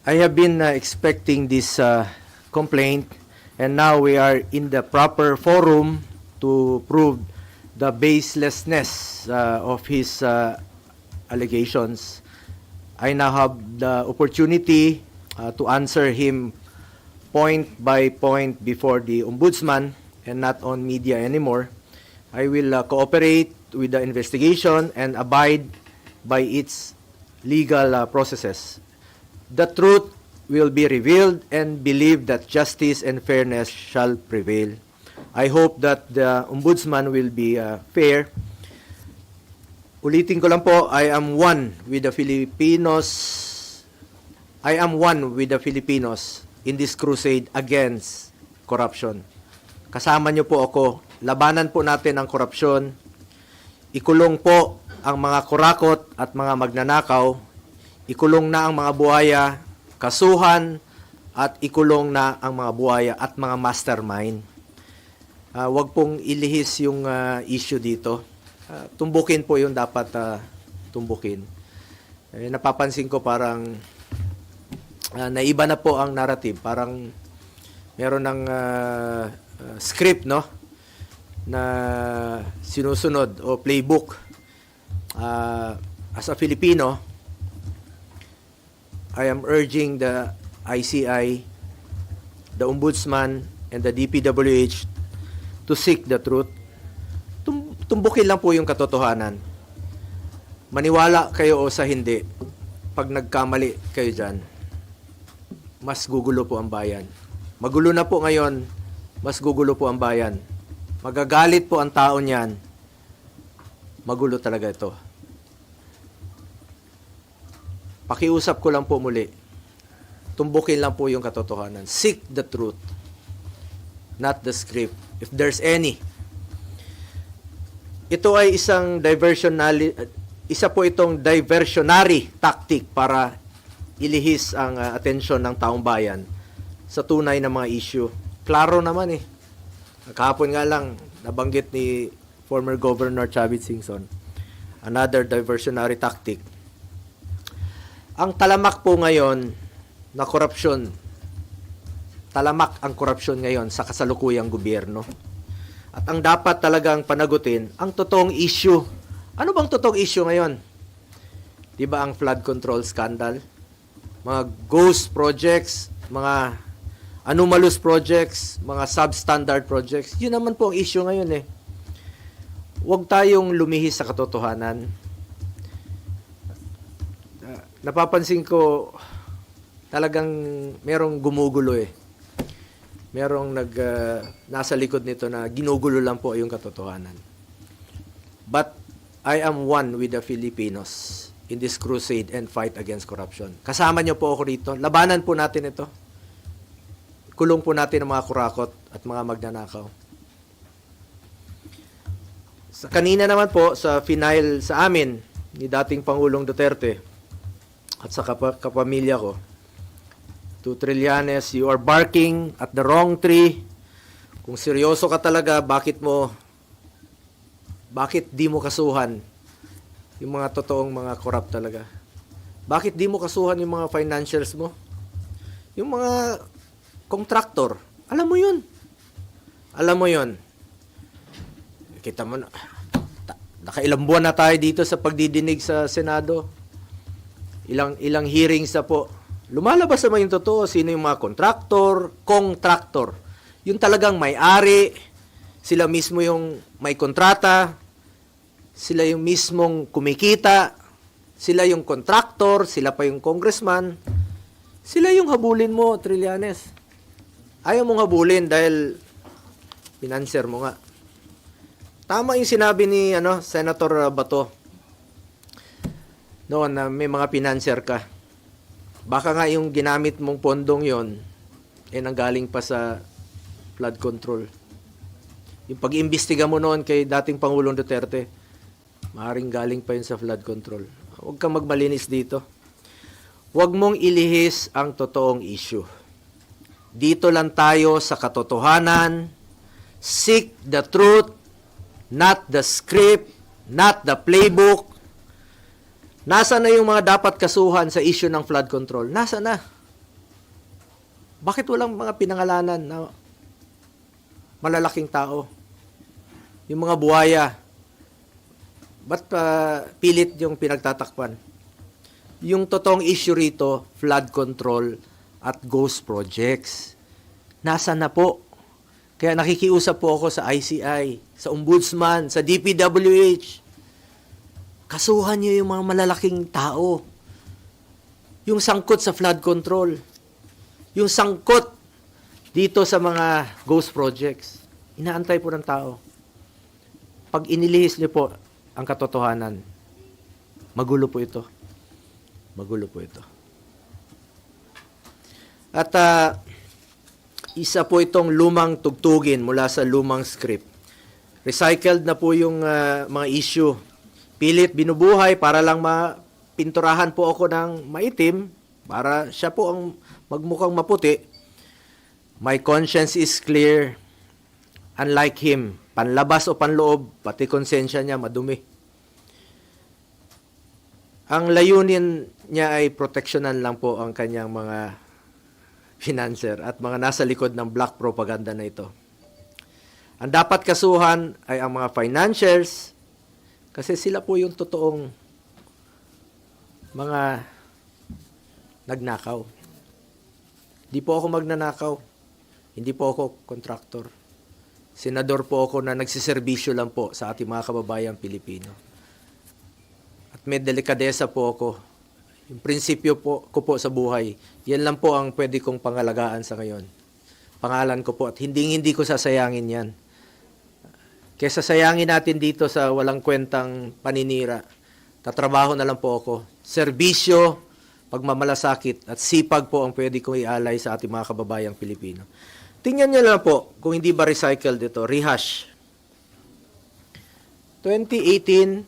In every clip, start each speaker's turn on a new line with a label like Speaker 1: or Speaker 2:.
Speaker 1: I have been expecting this complaint, and now we are in the proper forum to prove the baselessness of his allegations. I now have the opportunity to answer him point by point before the Ombudsman and not on media anymore. I will cooperate with the investigation and abide by its legal processes. The truth will be revealed and believe that justice and fairness shall prevail. I hope that the Ombudsman will be fair. Ulitin ko lang po, I am one with the Filipinos. I am one with the Filipinos in this crusade against corruption. Kasama niyo po ako. Labanan po natin ang korupsyon. Ikulong po ang mga kurakot at mga magnanakaw. Ikulong na ang mga buhaya, kasuhan, at ikulong na ang mga buhaya at mga mastermind. Huwag pong ilihis yung issue dito. Tumbukin po yung dapat tumbukin. Napapansin ko parang naiba na po ang narrative. Parang meron ng script, no? Na sinusunod o playbook. As a Filipino, I am urging the ICI, the Ombudsman, and the DPWH to seek the truth. Tumbukin lang po yung katotohanan. Maniwala kayo o sa hindi, pag nagkamali kayo dyan, mas gugulo po ang bayan. Magulo na po ngayon, mas gugulo po ang bayan. Magagalit po ang tao niyan, magulo talaga ito. Pakiusap ko lang po muli, tumbukin lang po yung katotohanan. Seek the truth, not the script, if there's any. Ito ay isa po itong diversionary tactic para ilihis ang atensyon ng taong bayan sa tunay na mga issue. Klaro naman eh. Kahapon nga lang, nabanggit ni former Governor Chavit Singson, another diversionary tactic. Ang talamak po ngayon na korupsyon, talamak ang korupsyon ngayon sa kasalukuyang gobyerno. At ang dapat talagang panagutin, ang totoong issue. Ano bang totoong issue ngayon? Di ba ang flood control scandal? Mga ghost projects, mga anomalous projects, mga substandard projects. Yun naman po ang issue ngayon eh. Huwag tayong lumihis sa katotohanan. Napapansin ko talagang merong gumugulo eh. Merong nasa likod nito na ginugulo lang po yung katotohanan. But I am one with the Filipinos in this crusade and fight against corruption. Kasama niyo po ako rito. Labanan po natin ito. Kulong po natin ang mga kurakot at mga magnanakaw. Kanina naman po sa final sa amin ni dating Pangulong Duterte at sa kapamilya ko, to Trillanes, you are barking at the wrong tree. Kung seryoso ka talaga, bakit di mo kasuhan yung mga totoong mga corrupt talaga? Bakit di mo kasuhan yung mga financials mo? Yung mga contractor, alam mo yun. Alam mo yun. Kita mo na, nakailang buwan na tayo dito sa pagdidinig sa Senado. Ilang hearings na po. Lumalabas naman yung totoo, sino yung mga contractor. Yung talagang may-ari, sila mismo yung may kontrata, sila yung mismong kumikita, sila yung contractor, sila pa yung congressman, sila yung habulin mo, Trillanes. Ayaw mong habulin dahil financer mo nga. Tama yung sinabi ni Senator Bato noon na may mga financer ka. Baka nga yung ginamit mong pondong yon nanggaling pa sa flood control. Yung pag-imbestiga mo noon kay dating Pangulong Duterte, maaaring galing pa yun sa flood control. Huwag kang magmalinis dito. Huwag mong ilihis ang totoong issue. Dito lang tayo sa katotohanan. Seek the truth, not the script, not the playbook. Nasa na yung mga dapat kasuhan sa issue ng flood control? Nasa na? Bakit walang mga pinangalanan na malalaking tao? Yung mga buhaya, ba't pilit yung pinagtatakpan? Yung totoong issue rito, flood control at ghost projects. Nasa na po? Kaya nakikiusap po ako sa ICI, sa Ombudsman, sa DPWH. Kasuhan niyo yung mga malalaking tao. Yung sangkot sa flood control. Yung sangkot dito sa mga ghost projects. Inaantay po ng tao. Pag inilihis niyo po ang katotohanan, magulo po ito. Magulo po ito. At isa po itong lumang tugtugin mula sa lumang script. Recycled na po yung mga issue. Pilit binubuhay para lang mapinturahan po ako ng maitim para siya po ang magmukhang maputi. My conscience is clear. Unlike him, panlabas o panloob, pati konsensya niya madumi. Ang layunin niya ay proteksyonan lang po ang kanyang mga financer at mga nasa likod ng black propaganda na ito. Ang dapat kasuhan ay ang mga financiers kasi sila po yung totoong mga nagnakaw. Hindi po ako magnanakaw. Hindi po ako kontraktor. Senador po ako na nagsiservisyo lang po sa ating mga kababayang Pilipino. At may delikadesa po ako. Yung prinsipyo po ko po sa buhay, yan lang po ang pwede kong pangalagaan sa ngayon. Pangalan ko po at hindi ko sasayangin yan. Kesa sayangin natin dito sa walang kwentang paninira, tatrabaho na lang po ako. Serbisyo, pagmamalasakit at sipag po ang pwede kong ialay sa ating mga kababayang Pilipino. Tingnan nyo lang po kung hindi ba recycled ito. Rehash. 2018,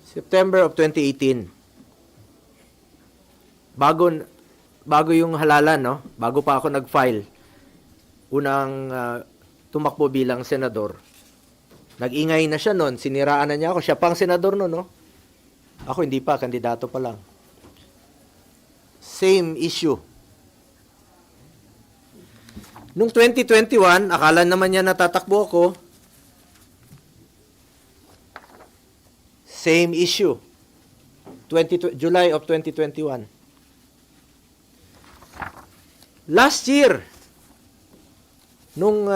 Speaker 1: September of 2018. Bago yung halalan, no? Bago pa ako nag-file. Unang tumakbo bilang senador. Nag-ingay na siya noon. Siniraan na niya ako. Siya pang senador noon, no? Ako hindi pa. Kandidato pa lang. Same issue. Nung 2021, akala naman niya natatakbo ako. Same issue. July of 2021. Last year, nung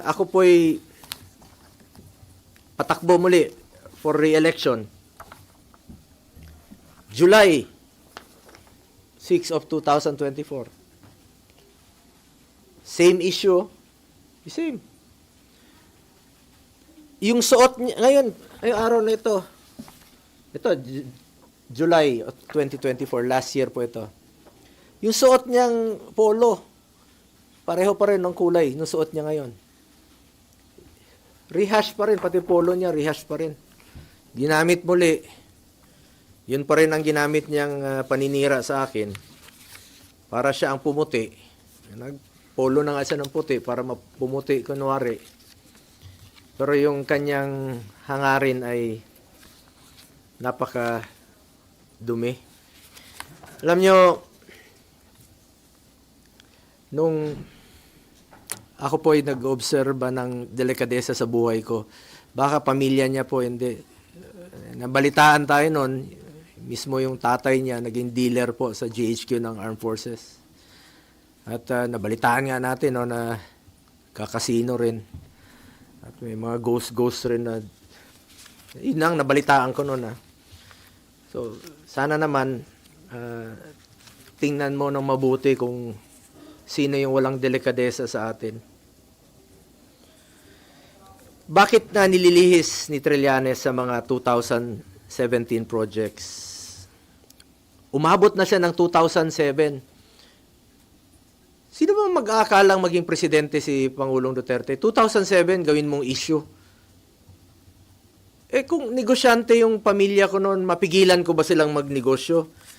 Speaker 1: ako po'y patakbo muli for re-election, July 6 of 2024. Same issue, the same. Yung suot niya, ngayon, ngayong araw na ito, July of 2024, last year po ito. Yung suot niyang polo, pareho pa rin ng kulay, yung suot niya ngayon. Rehash pa rin, pati polo niya, rehash pa rin. Ginamit muli. Yun pa rin ang ginamit niyang paninira sa akin. Para siya ang pumuti. Nagpolo na nga siya ng puti para pumuti, kunwari. Pero yung kanyang hangarin ay napaka dumi. Alam nyo, nung ako po ay nag-obserba ng delikadesa sa buhay ko, baka pamilya niya po hindi. Nabalitaan tayo noon, mismo yung tatay niya, naging dealer po sa GHQ ng Armed Forces. At nabalitaan nga natin no, na kakasino rin. At may mga ghost rin na, yun ang nabalitaan ko noon. So, sana naman, tingnan mo ng mabuti kung sino yung walang delikadesa sa atin. Bakit na nililihis ni Trillanes sa mga 2017 projects? Umabot na siya ng 2007. Sino ba mag-aakalang maging presidente si Pangulong Duterte? 2007, gawin mong issue. Kung negosyante yung pamilya ko noon, mapigilan ko ba silang magnegosyo?